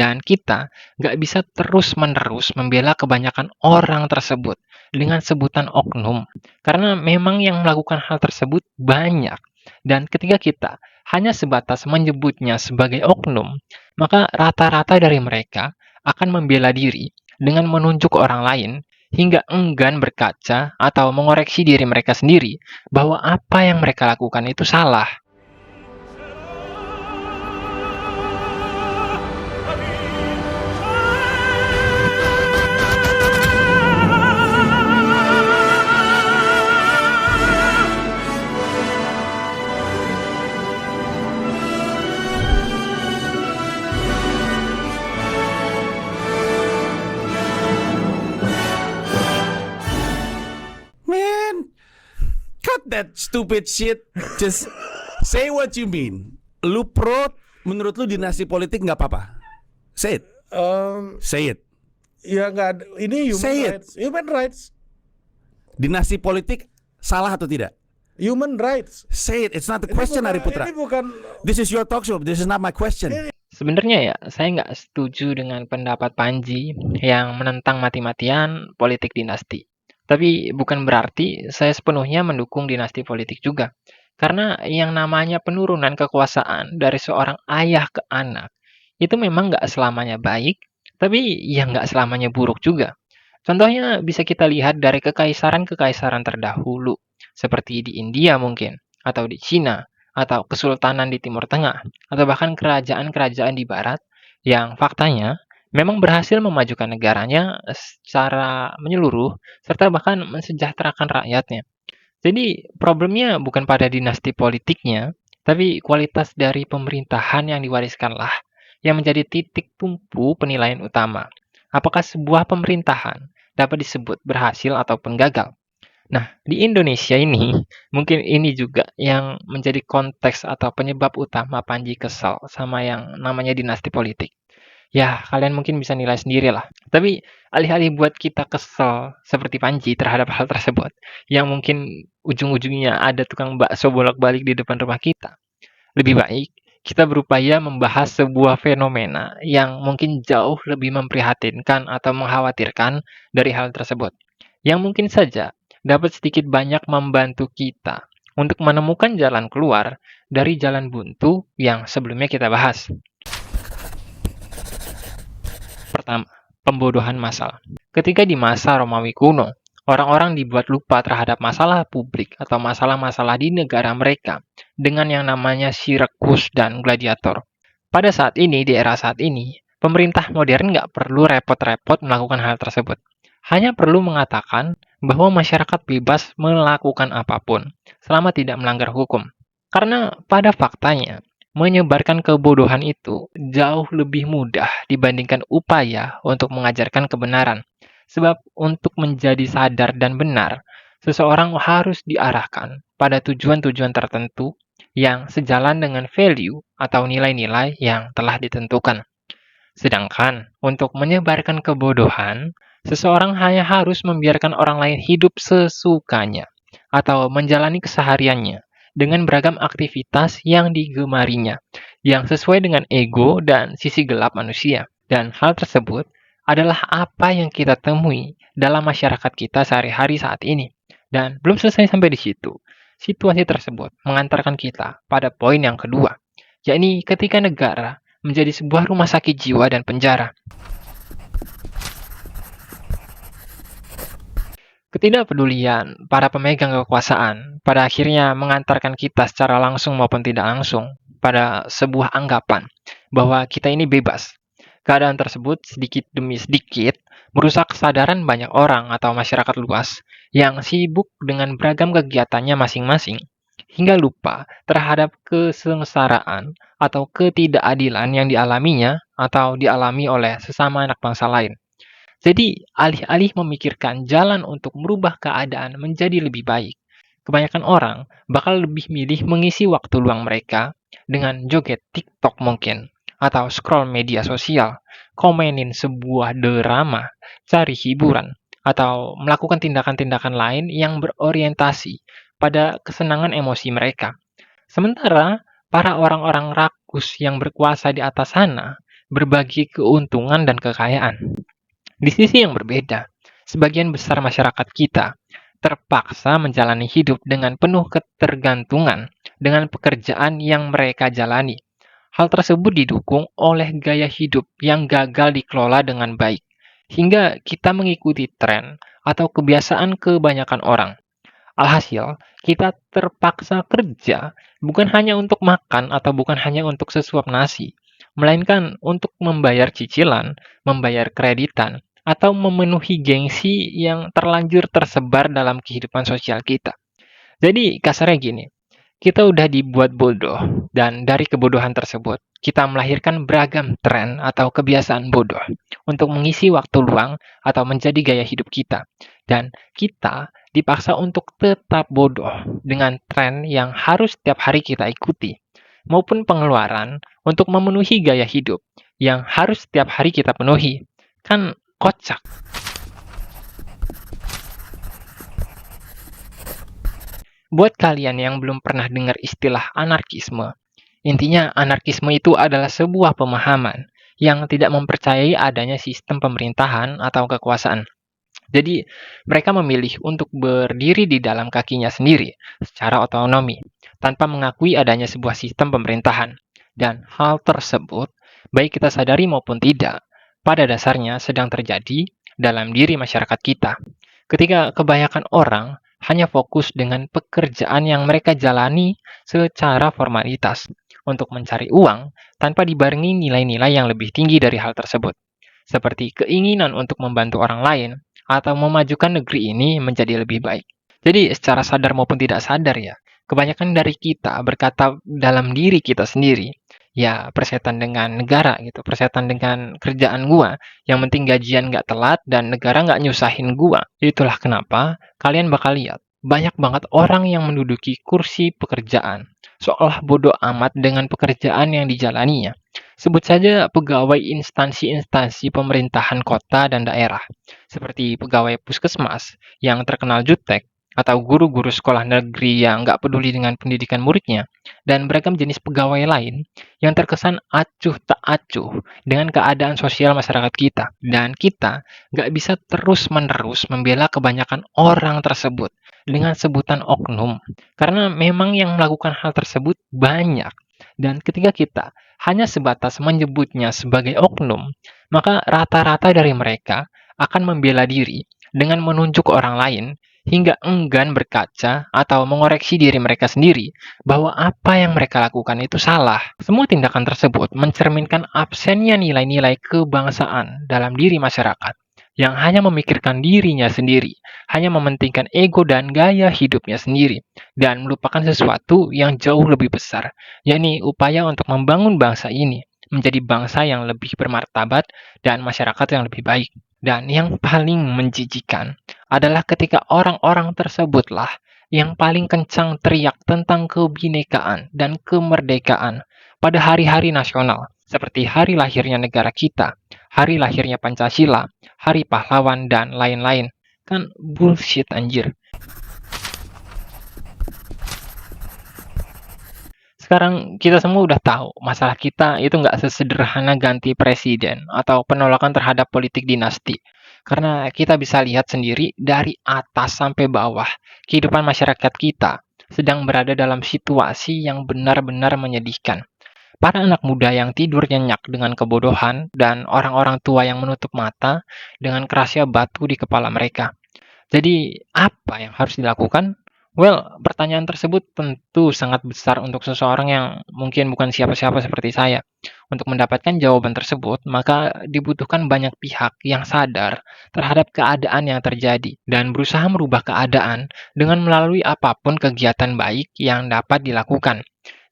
Dan kita nggak bisa terus-menerus membela kebanyakan orang tersebut dengan sebutan oknum. Karena memang yang melakukan hal tersebut banyak. Dan ketika kita hanya sebatas menyebutnya sebagai oknum, maka rata-rata dari mereka akan membela diri dengan menunjuk orang lain hingga enggan berkaca atau mengoreksi diri mereka sendiri bahwa apa yang mereka lakukan itu salah. Man, cut that stupid shit. Just say what you mean. Lu pro, menurut lu dinasti politik nggak apa-apa? Say it. Say it. Ya nggak ada. Ini human Say it. rights. Human rights. Dinasti politik salah atau tidak? Human rights. Say it. It's not the Ini question, bukan- Ari Putra. Ini bukan. This is your talk show. This is not my question. Sebenarnya ya, saya nggak setuju dengan pendapat Panji yang menentang mati-matian politik dinasti. Tapi bukan berarti saya sepenuhnya mendukung dinasti politik juga. Karena yang namanya penurunan kekuasaan dari seorang ayah ke anak, itu memang nggak selamanya baik, tapi ya nggak selamanya buruk juga. Contohnya bisa kita lihat dari kekaisaran-kekaisaran terdahulu, seperti di India mungkin, atau di Cina, atau kesultanan di Timur Tengah, atau bahkan kerajaan-kerajaan di Barat yang faktanya memang berhasil memajukan negaranya secara menyeluruh, serta bahkan mensejahterakan rakyatnya. Jadi problemnya bukan pada dinasti politiknya, tapi kualitas dari pemerintahan yang diwariskanlah yang menjadi titik tumpu penilaian utama. Apakah sebuah pemerintahan dapat disebut berhasil ataupun gagal? Nah, di Indonesia ini, mungkin ini juga yang menjadi konteks atau penyebab utama Panji kesal sama yang namanya dinasti politik. Ya, kalian mungkin bisa nilai sendiri lah. Tapi alih-alih buat kita kesel seperti Panji terhadap hal tersebut, yang mungkin ujung-ujungnya ada tukang bakso bolak-balik di depan rumah kita, lebih baik kita berupaya membahas sebuah fenomena yang mungkin jauh lebih memprihatinkan atau mengkhawatirkan dari hal tersebut. Yang mungkin saja dapat sedikit banyak membantu kita untuk menemukan jalan keluar dari jalan buntu yang sebelumnya kita bahas. Pertama, pembodohan massal. Ketika di masa Romawi kuno, orang-orang dibuat lupa terhadap masalah publik atau masalah-masalah di negara mereka dengan yang namanya sirkus dan gladiator. Pada saat ini, di era saat ini, pemerintah modern nggak perlu repot-repot melakukan hal tersebut. Hanya perlu mengatakan bahwa masyarakat bebas melakukan apapun selama tidak melanggar hukum. Karena pada faktanya, menyebarkan kebodohan itu jauh lebih mudah dibandingkan upaya untuk mengajarkan kebenaran. Sebab untuk menjadi sadar dan benar, seseorang harus diarahkan pada tujuan-tujuan tertentu yang sejalan dengan value atau nilai-nilai yang telah ditentukan. Sedangkan untuk menyebarkan kebodohan, seseorang hanya harus membiarkan orang lain hidup sesukanya atau menjalani kesehariannya dengan beragam aktivitas yang digemarinya, yang sesuai dengan ego dan sisi gelap manusia. Dan hal tersebut adalah apa yang kita temui dalam masyarakat kita sehari-hari saat ini. Dan belum selesai sampai di situ. Situasi tersebut mengantarkan kita pada poin yang kedua, yakni ketika negara menjadi sebuah rumah sakit jiwa dan penjara. Ketidakpedulian para pemegang kekuasaan pada akhirnya mengantarkan kita secara langsung maupun tidak langsung pada sebuah anggapan bahwa kita ini bebas. Keadaan tersebut sedikit demi sedikit merusak kesadaran banyak orang atau masyarakat luas yang sibuk dengan beragam kegiatannya masing-masing hingga lupa terhadap kesengsaraan atau ketidakadilan yang dialaminya atau dialami oleh sesama anak bangsa lain. Jadi, alih-alih memikirkan jalan untuk merubah keadaan menjadi lebih baik, kebanyakan orang bakal lebih milih mengisi waktu luang mereka dengan joget TikTok mungkin, atau scroll media sosial, komenin sebuah drama, cari hiburan, atau melakukan tindakan-tindakan lain yang berorientasi pada kesenangan emosi mereka. Sementara para orang-orang rakus yang berkuasa di atas sana berbagi keuntungan dan kekayaan. Di sisi yang berbeda, sebagian besar masyarakat kita terpaksa menjalani hidup dengan penuh ketergantungan dengan pekerjaan yang mereka jalani. Hal tersebut didukung oleh gaya hidup yang gagal dikelola dengan baik, hingga kita mengikuti tren atau kebiasaan kebanyakan orang. Alhasil, kita terpaksa kerja bukan hanya untuk makan atau bukan hanya untuk sesuap nasi, melainkan untuk membayar cicilan, membayar kreditan, atau memenuhi gengsi yang terlanjur tersebar dalam kehidupan sosial kita. Jadi kasarnya gini, kita udah dibuat bodoh, dan dari kebodohan tersebut, kita melahirkan beragam tren atau kebiasaan bodoh untuk mengisi waktu luang atau menjadi gaya hidup kita. Dan kita dipaksa untuk tetap bodoh dengan tren yang harus setiap hari kita ikuti, maupun pengeluaran untuk memenuhi gaya hidup yang harus setiap hari kita penuhi. Kan kocak. Buat kalian yang belum pernah dengar istilah anarkisme, intinya anarkisme itu adalah sebuah pemahaman yang tidak mempercayai adanya sistem pemerintahan atau kekuasaan. Jadi, mereka memilih untuk berdiri di dalam kakinya sendiri secara otonomi, tanpa mengakui adanya sebuah sistem pemerintahan. Dan hal tersebut, baik kita sadari maupun tidak, pada dasarnya sedang terjadi dalam diri masyarakat kita. Ketika kebanyakan orang hanya fokus dengan pekerjaan yang mereka jalani secara formalitas untuk mencari uang tanpa dibarengi nilai-nilai yang lebih tinggi dari hal tersebut, seperti keinginan untuk membantu orang lain atau memajukan negeri ini menjadi lebih baik. Jadi secara sadar maupun tidak sadar ya, kebanyakan dari kita berkata dalam diri kita sendiri, ya persetan dengan negara gitu, persetan dengan kerjaan gua, yang penting gajian nggak telat dan negara nggak nyusahin gua. Itulah kenapa kalian bakal lihat banyak banget orang yang menduduki kursi pekerjaan, seolah bodoh amat dengan pekerjaan yang dijalaninya. Sebut saja pegawai instansi-instansi pemerintahan kota dan daerah, seperti pegawai puskesmas yang terkenal jutek, atau guru-guru sekolah negeri yang nggak peduli dengan pendidikan muridnya, dan beragam jenis pegawai lain yang terkesan acuh tak acuh dengan keadaan sosial masyarakat kita. Dan kita nggak bisa terus-menerus membela kebanyakan orang tersebut dengan sebutan oknum, karena memang yang melakukan hal tersebut banyak. Dan ketika kita hanya sebatas menyebutnya sebagai oknum, maka rata-rata dari mereka akan membela diri dengan menunjuk orang lain hingga enggan berkaca atau mengoreksi diri mereka sendiri bahwa apa yang mereka lakukan itu salah. Semua tindakan tersebut mencerminkan absennya nilai-nilai kebangsaan dalam diri masyarakat yang hanya memikirkan dirinya sendiri, hanya mementingkan ego dan gaya hidupnya sendiri, dan melupakan sesuatu yang jauh lebih besar, yakni upaya untuk membangun bangsa ini menjadi bangsa yang lebih bermartabat dan masyarakat yang lebih baik. Dan yang paling menjijikan adalah ketika orang-orang tersebutlah yang paling kencang teriak tentang kebinekaan dan kemerdekaan pada hari-hari nasional, seperti hari lahirnya negara kita, hari lahirnya Pancasila, hari pahlawan, dan lain-lain. Kan bullshit anjir. Sekarang kita semua udah tahu masalah kita itu nggak sesederhana ganti presiden atau penolakan terhadap politik dinasti. Karena kita bisa lihat sendiri dari atas sampai bawah, kehidupan masyarakat kita sedang berada dalam situasi yang benar-benar menyedihkan. Para anak muda yang tidur nyenyak dengan kebodohan dan orang-orang tua yang menutup mata dengan kerasnya batu di kepala mereka. Jadi, apa yang harus dilakukan? Well, pertanyaan tersebut tentu sangat besar untuk seseorang yang mungkin bukan siapa-siapa seperti saya. Untuk mendapatkan jawaban tersebut, maka dibutuhkan banyak pihak yang sadar terhadap keadaan yang terjadi dan berusaha merubah keadaan dengan melalui apapun kegiatan baik yang dapat dilakukan.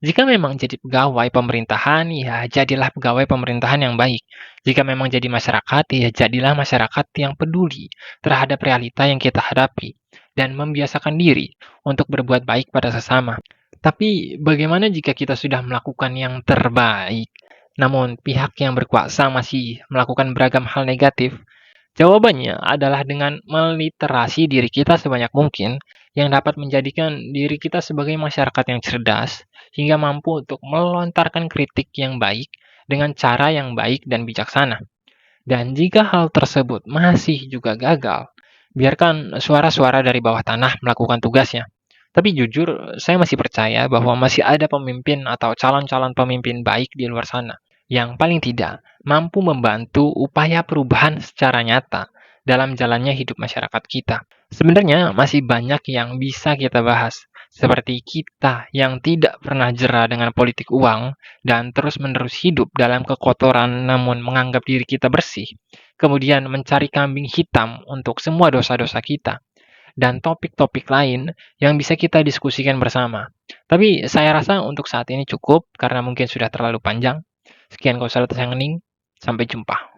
Jika memang jadi pegawai pemerintahan, ya jadilah pegawai pemerintahan yang baik. Jika memang jadi masyarakat, ya jadilah masyarakat yang peduli terhadap realita yang kita hadapi dan membiasakan diri untuk berbuat baik pada sesama. Tapi bagaimana jika kita sudah melakukan yang terbaik, namun pihak yang berkuasa masih melakukan beragam hal negatif? Jawabannya adalah dengan meliterasi diri kita sebanyak mungkin yang dapat menjadikan diri kita sebagai masyarakat yang cerdas hingga mampu untuk melontarkan kritik yang baik dengan cara yang baik dan bijaksana. Dan jika hal tersebut masih juga gagal, biarkan suara-suara dari bawah tanah melakukan tugasnya. Tapi jujur, saya masih percaya bahwa masih ada pemimpin atau calon-calon pemimpin baik di luar sana yang paling tidak mampu membantu upaya perubahan secara nyata dalam jalannya hidup masyarakat kita. Sebenarnya masih banyak yang bisa kita bahas, seperti kita yang tidak pernah jera dengan politik uang dan terus-menerus hidup dalam kekotoran namun menganggap diri kita bersih, kemudian mencari kambing hitam untuk semua dosa-dosa kita, dan topik-topik lain yang bisa kita diskusikan bersama. Tapi saya rasa untuk saat ini cukup karena mungkin sudah terlalu panjang. Sekian Kausalitas yang Hening, sampai jumpa.